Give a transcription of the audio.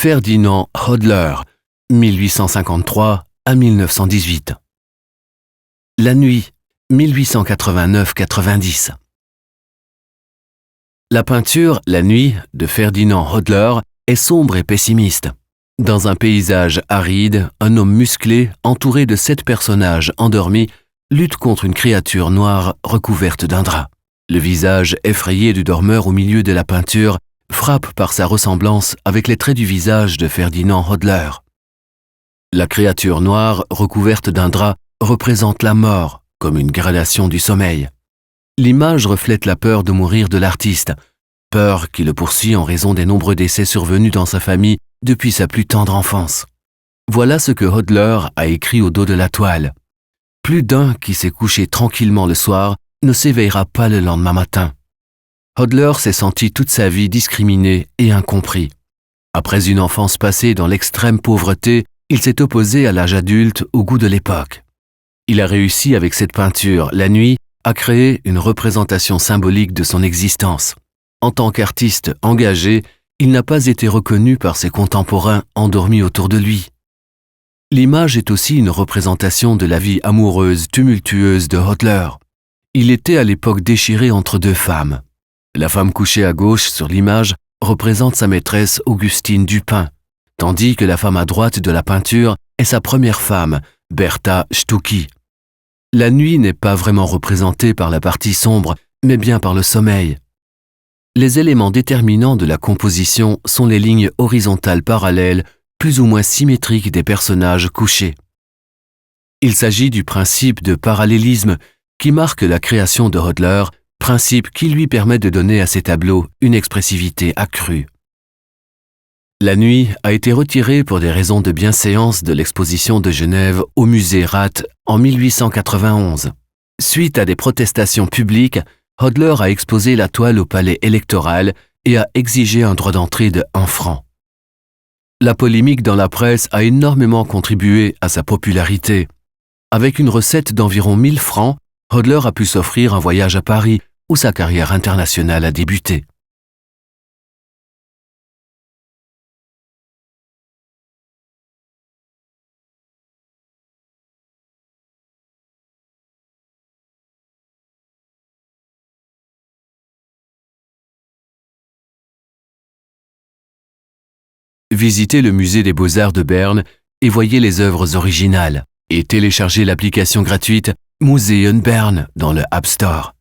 Ferdinand Hodler, 1853 à 1918. La nuit, 1889-90. La peinture La nuit de Ferdinand Hodler est sombre et pessimiste. Dans un paysage aride, un homme musclé, entouré de 7 personnages endormis, lutte contre une créature noire recouverte d'un drap. Le visage effrayé du dormeur au milieu de la peinture frappe par sa ressemblance avec les traits du visage de Ferdinand Hodler. La créature noire recouverte d'un drap représente la mort, comme une gradation du sommeil. L'image reflète la peur de mourir de l'artiste, peur qui le poursuit en raison des nombreux décès survenus dans sa famille depuis sa plus tendre enfance. Voilà ce que Hodler a écrit au dos de la toile. Plus d'un qui s'est couché tranquillement le soir ne s'éveillera pas le lendemain matin. Hodler s'est senti toute sa vie discriminé et incompris. Après une enfance passée dans l'extrême pauvreté, il s'est opposé à l'âge adulte au goût de l'époque. Il a réussi avec cette peinture, La nuit, à créer une représentation symbolique de son existence. En tant qu'artiste engagé, il n'a pas été reconnu par ses contemporains endormis autour de lui. L'image est aussi une représentation de la vie amoureuse tumultueuse de Hodler. Il était à l'époque déchiré entre 2 femmes. La femme couchée à gauche sur l'image représente sa maîtresse Augustine Dupin, tandis que la femme à droite de la peinture est sa première femme, Bertha Stucki. La nuit n'est pas vraiment représentée par la partie sombre, mais bien par le sommeil. Les éléments déterminants de la composition sont les lignes horizontales parallèles, plus ou moins symétriques des personnages couchés. Il s'agit du principe de parallélisme qui marque la création de Hodler, principe qui lui permet de donner à ses tableaux une expressivité accrue. La nuit a été retirée pour des raisons de bienséance de l'exposition de Genève au musée Rath en 1891. Suite à des protestations publiques, Hodler a exposé la toile au palais électoral et a exigé un droit d'entrée de 1 franc. La polémique dans la presse a énormément contribué à sa popularité. Avec une recette d'environ 1000 francs, Hodler a pu s'offrir un voyage à Paris où sa carrière internationale a débuté. Visitez le musée des Beaux-Arts de Berne et voyez les œuvres originales. Et téléchargez l'application gratuite Museum Bern dans le App Store.